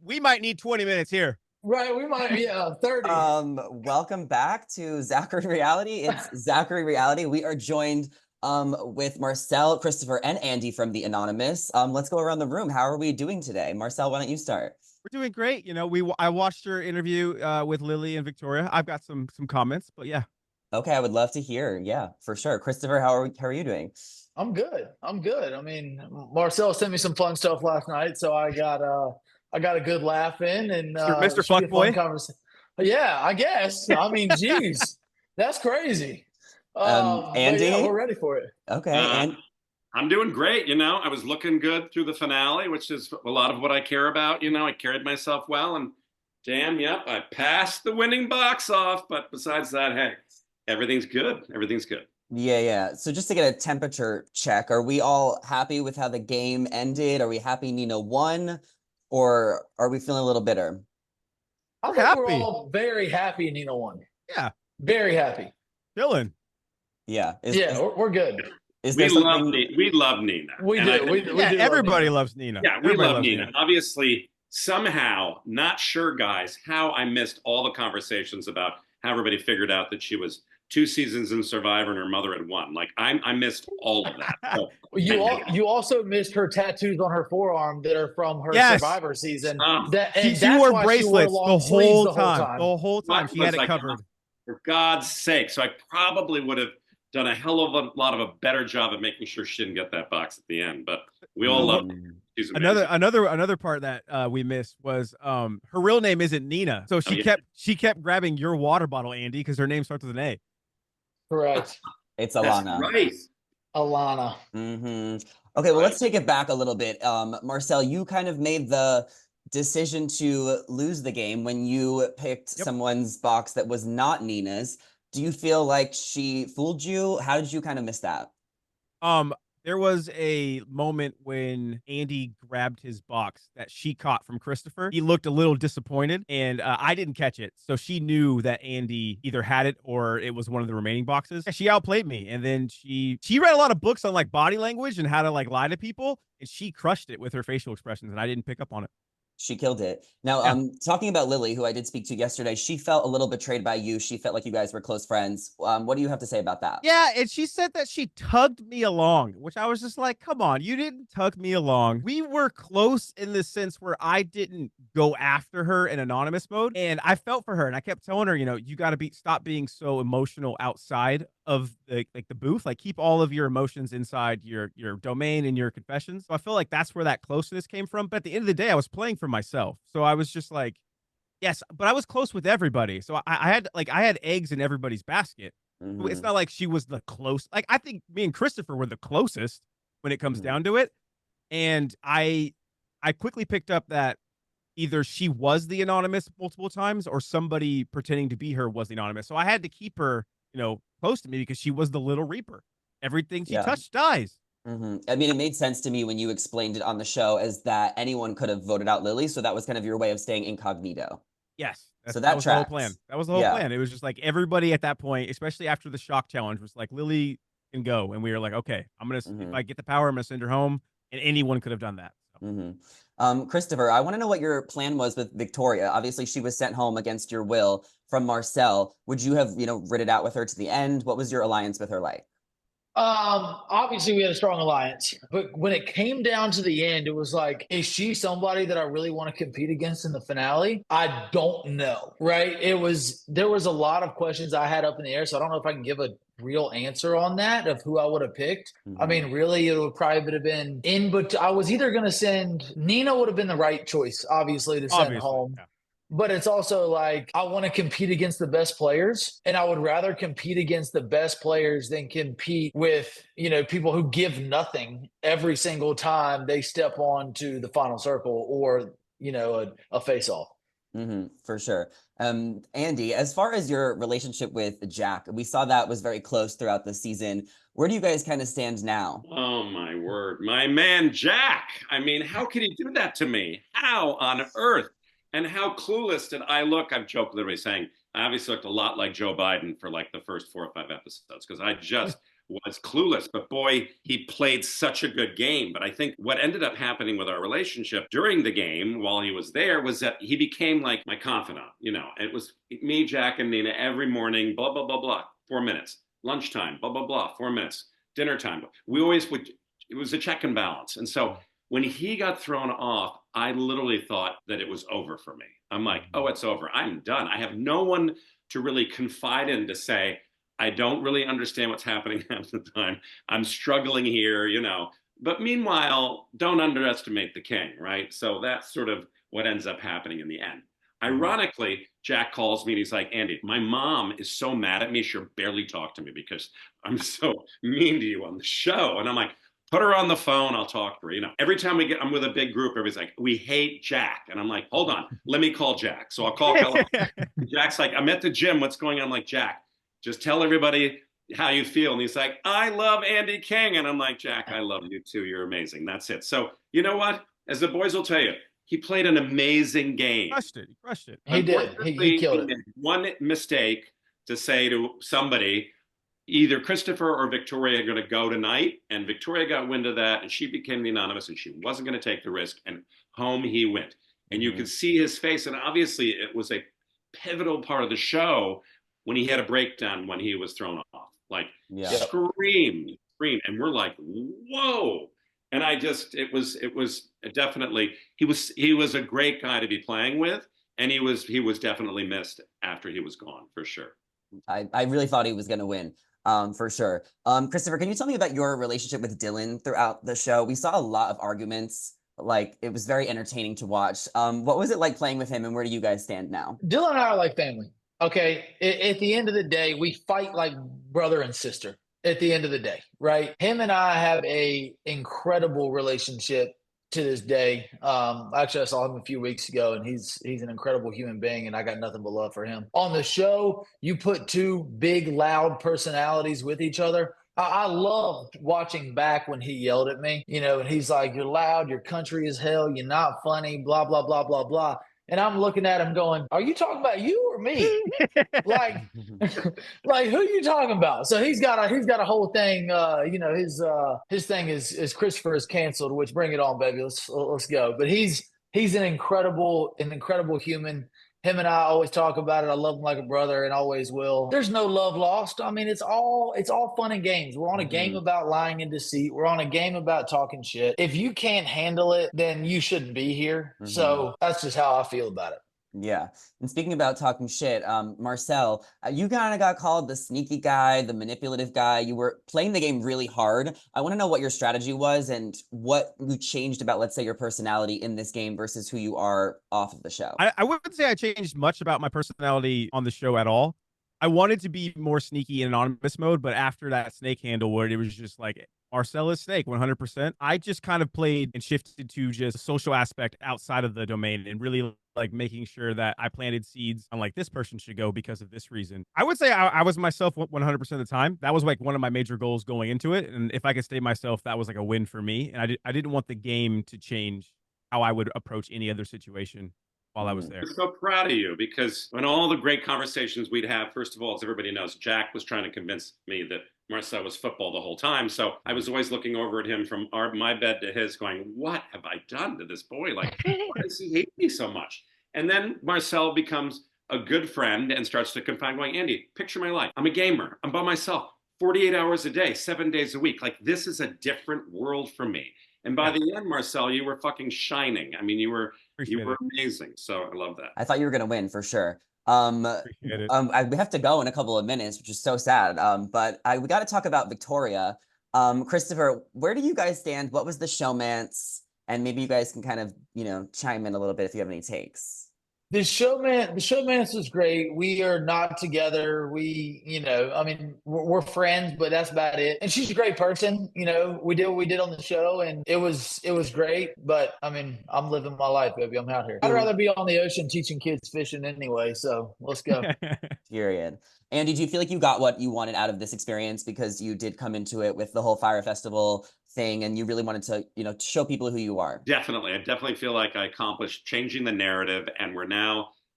we might need 20 minutes here. Right, we might, yeah, 30. Welcome back to Zachary Reality. It's Zachary Reality. We are joined with Marcel, Christopher, and Andy from the Anonymous. Let's go around the room. How are we doing today? Marcel, why don't you start? We're doing great. You know, I watched your interview with Lilly and Victoria. I've got some comments, but yeah. Okay, I would love to hear. Yeah, for sure. Christopher, how are you doing? I'm good. I'm good. I mean, Marcel sent me some fun stuff last night, so I got a good laugh in, and Mr. should be a fun Fuckboy. conversation. Yeah, I guess. I mean, geez, that's crazy. But Andy? yeah, we're ready for it. Okay, and I'm doing great. You know, I was looking good through the finale, which is a lot of what I care about. You know, I carried myself well, and damn, yep, I passed the winning box off. But besides that, hey, everything's good. Everything's good. yeah. So just to get a temperature check, are we all happy with how the game ended? Are we happy Nina won, or are we feeling a little bitter? I think we're all very happy Nina won. Yeah, very happy. Dillon. Yeah, we're good. We love Nina. We love Nina. We do. We do. Everybody loves Nina. Yeah, we love Nina. Obviously, somehow, not sure, guys, how I missed all the conversations about how everybody figured out that she was 2 seasons in Survivor and her mother had won. Like I missed all of that. So, you also missed her tattoos on her forearm that are from her Survivor season. She wore bracelets the whole time. The whole time she had it covered. For God's sake! So I probably would have done a hell of a lot of a better job of making sure she didn't get that box at the end. But we all love her. She's amazing. Another part that we missed was her real name isn't Nina, so she kept grabbing your water bottle, Andy, because her name starts with an A. Correct. It's Alana. That's right. Alana. Okay, well, let's take it back a little bit. Marcel, you kind of made the decision to lose the game when you picked someone's box that was not Nina's. Do you feel like she fooled you? How did you kind of miss that? There was a moment when Andy grabbed his box that she caught from Christopher. He looked a little disappointed, and I didn't catch it. So she knew that Andy either had it or it was one of the remaining boxes. She outplayed me, and then she read a lot of books on like body language and how to like lie to people, and she crushed it with her facial expressions, and I didn't pick up on it. She killed it. Now, talking about Lilly, who I did speak to yesterday, she felt a little betrayed by you. She felt like you guys were close friends. What do you have to say about that? Yeah, and she said that she tugged me along, which I was just like, come on, you didn't tug me along. We were close in the sense where I didn't go after her in anonymous mode, and I felt for her, and I kept telling her, you know, you got to stop being so emotional outside of the booth. Like, keep all of your emotions inside your domain and your confessions. So I feel like that's where that closeness came from. But at the end of the day, I was playing for myself, so I was just like, yes, but I was close with everybody. So I had eggs in everybody's basket. It's not like she was the close. Like, I think me and Christopher were the closest when it comes down to it. And I quickly picked up that either she was the anonymous multiple times or somebody pretending to be her was the anonymous. So I had to keep her, you know, close to me because she was the little reaper. Everything she touched dies. I mean, it made sense to me when you explained it on the show as that anyone could have voted out Lilly. So that was kind of your way of staying incognito. Yes. So that was the whole plan. That was the whole plan. It was just like everybody at that point, especially after the shock challenge, was like, Lilly can go. And we were like, okay, I'm going to, if I get the power, I'm going to send her home. And anyone could have done that. So. Christopher, I want to know what your plan was with Victoria. Obviously, she was sent home against your will from Marcel. Would you have, you know, rid it out with her to the end? What was your alliance with her like? Obviously we had a strong alliance, but when it came down to the end, it was like, is she somebody that I really want to compete against in the finale? I don't know, right? There was a lot of questions I had up in the air, so I don't know if I can give a real answer on that of who I would have picked. I mean, really, it would probably have been but I was either going to send Nina would have been the right choice, obviously, to send home. Yeah. But it's also like, I want to compete against the best players, and I would rather compete against the best players than compete with, you know, people who give nothing every single time they step onto the final circle or, you know, a face-off. For sure. Andy, as far as your relationship with Jack, we saw that was very close throughout the season. Where do you guys kind of stand now? Oh, my word. My man, Jack. I mean, how could he do that to me? How on earth? And how clueless did I look? I've joked with everybody saying I obviously looked a lot like Joe Biden for like the first 4 or 5 episodes because I just was clueless, but boy, he played such a good game. But I think what ended up happening with our relationship during the game while he was there was that he became like my confidant. It was me, Jack, and Nina every morning, blah, blah, blah, blah, 4 minutes. Lunchtime, blah, blah, blah, 4 minutes. Dinner time. We always would, it was a check and balance. And so when he got thrown off, I literally thought that it was over for me. I'm like, oh, it's over. I'm done. I have no one to really confide in to say, I don't really understand what's happening half the time. I'm struggling here, But meanwhile, don't underestimate the king, right? So that's sort of what ends up happening in the end. Ironically, Jack calls me and he's like, Andy, my mom is so mad at me, she'll barely talk to me because I'm so mean to you on the show. And I'm like, put her on the phone, I'll talk to her. Every time I'm with a big group, everybody's like, we hate Jack. And I'm like, hold on, let me call Jack. So I'll call Jack's like, I'm at the gym, what's going on? I'm like, Jack, just tell everybody how you feel. And he's like, I love Andy King. And I'm like, Jack, I love you too. You're amazing. That's it. So you know what? As the boys will tell you, he played an amazing game. He crushed it. He did. He killed it. Made one mistake to say to somebody, either Christopher or Victoria are going to go tonight. And Victoria got wind of that and she became the anonymous and she wasn't going to take the risk. And home he went. And you could see his face. And obviously it was a pivotal part of the show when he had a breakdown when he was thrown off. Like screamed. And we're like, whoa. And it was definitely, he was a great guy to be playing with. And he was definitely missed after he was gone, for sure. I really thought he was going to win. For sure. Christopher, can you tell me about your relationship with Dillon throughout the show? We saw a lot of arguments. Like, it was very entertaining to watch. What was it like playing with him and where do you guys stand now? Dillon and I are like family. Okay. At the end of the day, we fight like brother and sister at the end of the day, right? Him and I have a incredible relationship to this day. Actually, I saw him a few weeks ago and he's an incredible human being and I got nothing but love for him. On the show, you put two big, loud personalities with each other. I loved watching back when he yelled at me, and he's like, you're loud, you're country as hell, you're not funny, blah, blah, blah, blah, blah. And I'm looking at him going, are you talking about you or me? like who are you talking about? So he's got a whole thing, his thing is Christopher is canceled, which bring it on, baby. Let's go. But he's an incredible human. Him and I always talk about it. I love him like a brother and always will. There's no love lost. I mean, it's all fun and games. We're on a game about lying and deceit. We're on a game about talking shit. If you can't handle it, then you shouldn't be here. So that's just how I feel about it. Yeah. And speaking about talking shit, Marcel, you kind of got called the sneaky guy, the manipulative guy. You were playing the game really hard. I want to know what your strategy was and what you changed about, let's say, your personality in this game versus who you are off of the show. I wouldn't say I changed much about my personality on the show at all. I wanted to be more sneaky in anonymous mode, but after that snake handle where it was just like, Marcel is snake 100%. I just kind of played and shifted to just a social aspect outside of the domain and really like making sure that I planted seeds on like this person should go because of this reason. I would say I was myself 100% of the time. That was like one of my major goals going into it. And if I could stay myself, that was like a win for me. And I didn't want the game to change how I would approach any other situation while I was there. I'm so proud of you because when all the great conversations we'd have, first of all, as everybody knows, Jack was trying to convince me that Marcel was football the whole time. So I was always looking over at him from my bed to his going, what have I done to this boy? Like, why does he hate me so much? And then Marcel becomes a good friend and starts to confide going, Andy, picture my life. I'm a gamer. I'm by myself 48 hours a day, 7 days a week. Like this is a different world for me. And by the end, Marcel, you were fucking shining. I mean, you were amazing. So I love that. I thought you were going to win for sure. We have to go in a couple of minutes, which is so sad. But we got to talk about Victoria. Christopher, where do you guys stand? What was the showmance? And maybe you guys can kind of, chime in a little bit if you have any takes. The showmance was great. We are not together. We're friends, but that's about it. And she's a great person. We did what we did on the show and it was great. But I mean, I'm living my life, baby. I'm out here. I'd rather be on the ocean teaching kids fishing anyway. So let's go. Period. Andy, do you feel like you got what you wanted out of this experience because you did come into it with the whole Fire Festival thing and you really wanted to, show people who you are? Definitely. I definitely feel like I accomplished changing the narrative and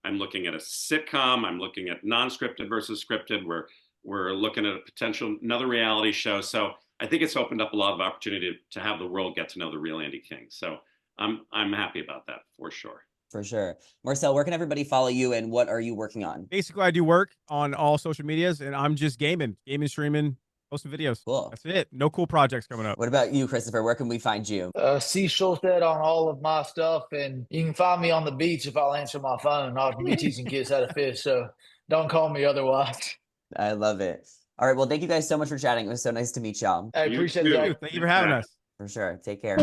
I'm looking at a sitcom. I'm looking at non-scripted versus scripted. We're We're looking at a potential another reality show. So I think it's opened up a lot of opportunity to have the world get to know the real Andy King. So I'm happy about that for sure. For sure. Marcel, where can everybody follow you and what are you working on? Basically, I do work on all social medias, and I'm just gaming, streaming, posting videos. Cool. That's it. No cool projects coming up. What about you, Christopher? Where can we find you? C Schulstead on all of my stuff, and you can find me on the beach if I'll answer my phone. I'll be teaching kids how to fish, so don't call me otherwise. I love it. All right. Well, thank you guys so much for chatting. It was so nice to meet y'all. I You appreciate too. that. Thank you for having us. For sure. Take care.